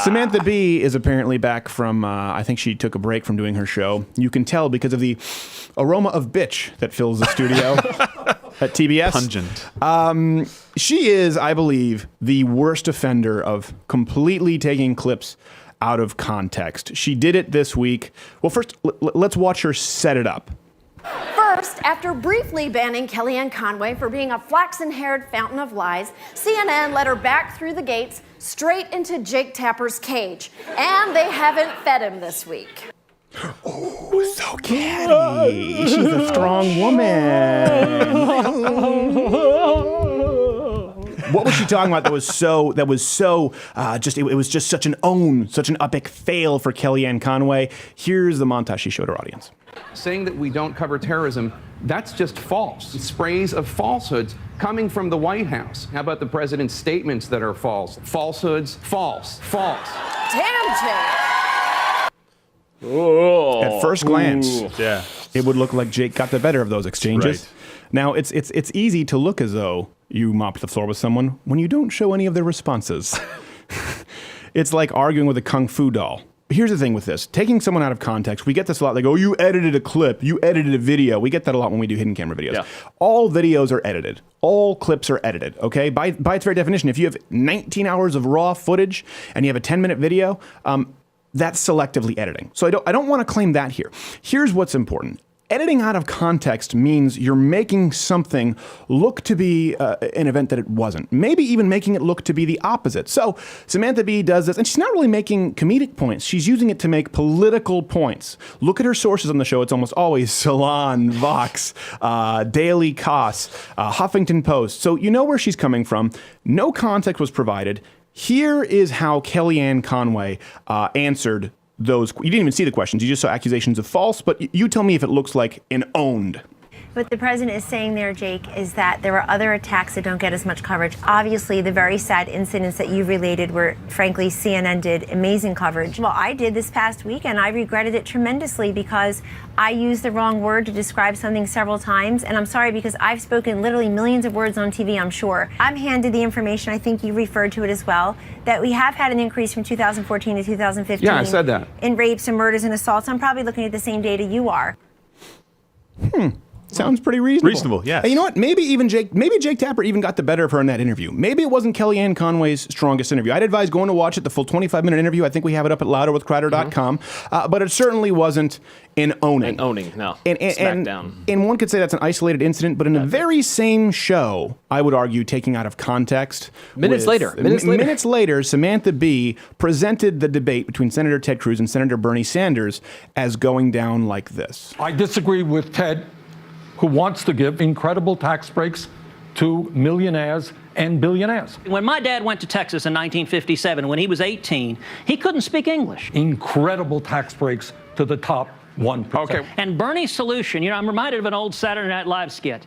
Samantha Bee is apparently back from, I think she took a break from doing her show. You can tell because of the aroma of bitch that fills the studio at TBS. Pungent. She is, I believe, the worst offender of completely taking clips out of context. She did it this week. Well, first, let's watch her set it up. First, after briefly banning Kellyanne Conway for being a flaxen-haired fountain of lies, CNN let her back through the gates straight into Jake Tapper's cage. And they haven't fed him this week. Oh, so catty. She's a strong woman. What was she talking about that was so it was just such an epic fail for Kellyanne Conway? Here's the montage she showed her audience. Saying that we don't cover terrorism, that's just false. Sprays of falsehoods coming from the White House. How about the president's statements that are false? Falsehoods, false. Damn, Jake. Oh. At first glance, Yeah. it would look like Jake got the better of those exchanges. Right. Now, it's easy to look as though you mopped the floor with someone when you don't show any of their responses. It's like arguing with a kung fu doll. Here's the thing with this. Taking someone out of context, we get this a lot. They go, you edited a clip, you edited a video. We get that a lot when we do hidden camera videos. Yeah. All videos are edited. All clips are edited, okay? By its very definition, if you have 19 hours of raw footage and you have a 10-minute video, that's selectively editing. So I don't want to claim that here. Here's what's important. Editing out of context means you're making something look to be an event that it wasn't. Maybe even making it look to be the opposite. So Samantha Bee does this, and she's not really making comedic points. She's using it to make political points. Look at her sources on the show. It's almost always Salon, Vox, Daily Kos, Huffington Post. So you know where she's coming from. No context was provided. Here is how Kellyanne Conway answered those. You didn't even see the questions. You just saw accusations of false, but you tell me if it looks like an owned. What the president is saying there, Jake, is that there are other attacks that don't get as much coverage. Obviously, the very sad incidents that you related where, frankly, CNN did amazing coverage. Well, I did this past week, and I regretted it tremendously because I used the wrong word to describe something several times. And I'm sorry because I've spoken literally millions of words on TV, I'm sure. I'm handed the information, I think you referred to it as well, that we have had an increase from 2014 to 2015. Yeah, I said that. In rapes and murders and assaults. I'm probably looking at the same data you are. Sounds pretty reasonable. Reasonable, yes. And you know what? Maybe Jake Tapper even got the better of her in that interview. Maybe it wasn't Kellyanne Conway's strongest interview. I'd advise going to watch it, the full 25-minute interview. I think we have it up at louderwithcrowder.com. But it certainly wasn't an owning. An owning, no. Smackdown. And one could say that's an isolated incident, but in the very same show, I would argue, taking out of context. Minutes later, Samantha Bee presented the debate between Senator Ted Cruz and Senator Bernie Sanders as going down like this. I disagree with Ted, who wants to give incredible tax breaks to millionaires and billionaires. When my dad went to Texas in 1957, when he was 18, he couldn't speak English. Incredible tax breaks to the top 1%. Okay. And Bernie's solution, I'm reminded of an old Saturday Night Live skit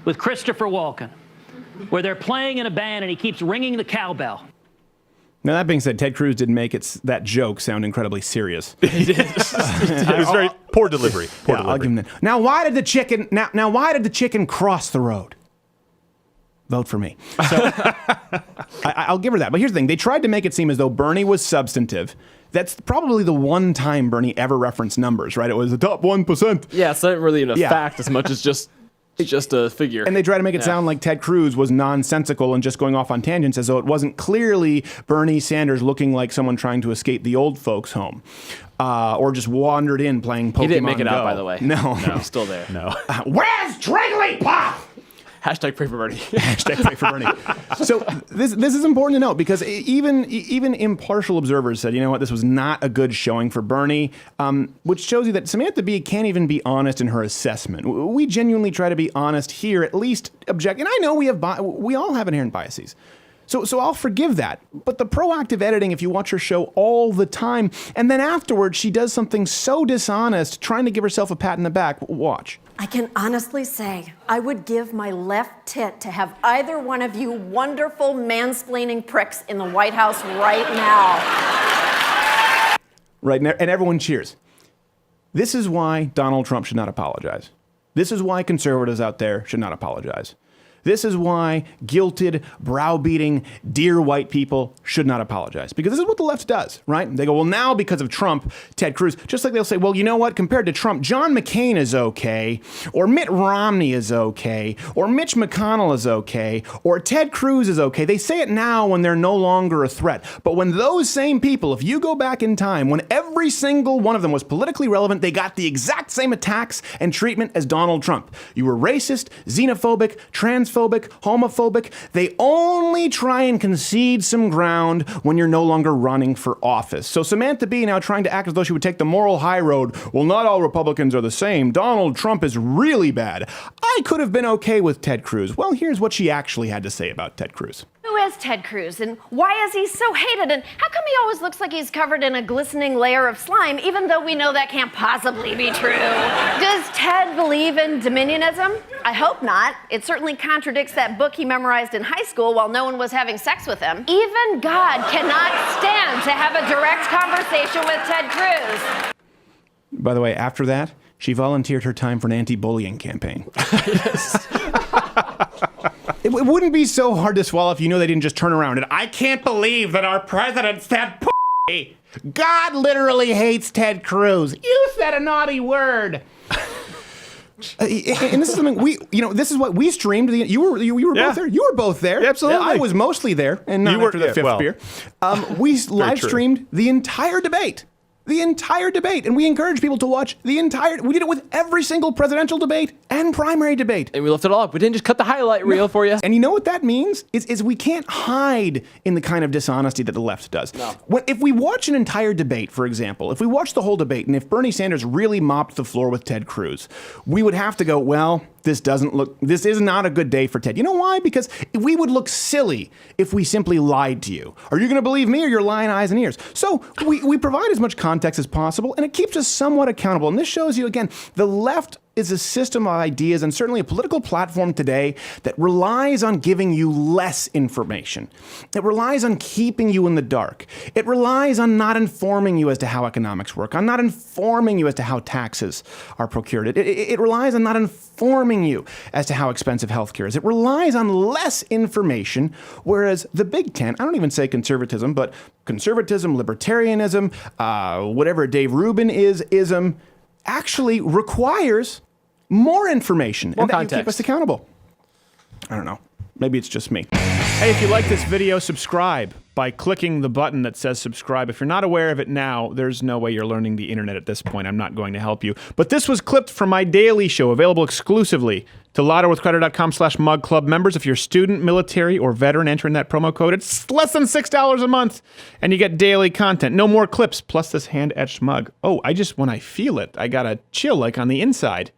with Christopher Walken, where they're playing in a band and he keeps ringing the cowbell. Now, that being said, Ted Cruz didn't make that joke sound incredibly serious. He did. It was very poor delivery. I'll give him that. Now, why did the chicken cross the road? Vote for me. So I'll give her that. But here's the thing. They tried to make it seem as though Bernie was substantive. That's probably the one time Bernie ever referenced numbers, right? It was the top 1%. Yeah, it's not really a fact as much as just a figure. And they try to make it sound like Ted Cruz was nonsensical and just going off on tangents as though it wasn't clearly Bernie Sanders looking like someone trying to escape the old folks' home. Or just wandered in playing Pokemon Go. He didn't make it out, by the way. No. He's still there. No. Where's Jigglypuff? Hashtag pray for Bernie. Hashtag pray for Bernie. So this is important to note because even impartial observers said, you know what, this was not a good showing for Bernie, which shows you that Samantha Bee can't even be honest in her assessment. We genuinely try to be honest here, at least object. And I know we all have inherent biases. So I'll forgive that. But the proactive editing, if you watch her show all the time, and then afterwards she does something so dishonest, trying to give herself a pat in the back, watch. I can honestly say I would give my left tit to have either one of you wonderful mansplaining pricks in the White House right now. Right, and everyone cheers. This is why Donald Trump should not apologize. This is why conservatives out there should not apologize. This is why guilted, browbeating, dear white people should not apologize. Because this is what the left does, right? They go, well, now because of Trump, Ted Cruz, just like they'll say, well, you know what? Compared to Trump, John McCain is okay, or Mitt Romney is okay, or Mitch McConnell is okay, or Ted Cruz is okay. They say it now when they're no longer a threat. But when those same people, if you go back in time, when every single one of them was politically relevant, they got the exact same attacks and treatment as Donald Trump. You were racist, xenophobic, transphobic, homophobic. They only try and concede some ground when you're no longer running for office. So Samantha Bee now trying to act as though she would take the moral high road. Well, not all Republicans are the same. Donald Trump is really bad. I could have been okay with Ted Cruz. Well, here's what she actually had to say about Ted Cruz. Who is Ted Cruz, and why is he so hated? And how come he always looks like he's covered in a glistening layer of slime, even though we know that can't possibly be true? Does Ted believe in dominionism? I hope not. It certainly contradicts that book he memorized in high school while no one was having sex with him. Even God cannot stand to have a direct conversation with Ted Cruz. By the way, after that, she volunteered her time for an anti-bullying campaign. It wouldn't be so hard to swallow if you knew they didn't just turn around and, I can't believe that our president said p***. God literally hates Ted Cruz. You said a naughty word. And this is something this is what we streamed. You were both there. You were both there. Yeah, absolutely. I was mostly there, and not after the fifth beer. We live streamed the entire debate. The entire debate. And we encourage people to watch we did it with every single presidential debate and primary debate. And we left it all up. We didn't just cut the highlight reel for you. And you know what that means? Is we can't hide in the kind of dishonesty that the left does. No. If we watch an entire debate, for example, if we watch the whole debate, and if Bernie Sanders really mopped the floor with Ted Cruz, we would have to go, well, this is not a good day for Ted. You know why? Because we would look silly if we simply lied to you. Are you going to believe me, or your lying eyes and ears? So we provide as much context as possible, and it keeps us somewhat accountable. And this shows you, again, the left is a system of ideas and certainly a political platform today that relies on giving you less information. It relies on keeping you in the dark. It relies on not informing you as to how economics work, on not informing you as to how taxes are procured. It relies on not informing you as to how expensive healthcare is. It relies on less information, whereas the Big Tent, I don't even say conservatism, but conservatism, libertarianism, whatever Dave Rubin ism, actually requires more information and that you keep us accountable. I don't know. Maybe it's just me. Hey, if you like this video, subscribe by clicking the button that says subscribe. If you're not aware of it now, there's no way you're learning the internet at this point. I'm not going to help you. But this was clipped from my daily show, available exclusively to louderwithcrowder.com/mugclub members. If you're a student, military, or veteran, enter in that promo code. It's less than $6 a month, and you get daily content. No more clips, plus this hand-etched mug. Oh, when I feel it, I got a chill like on the inside.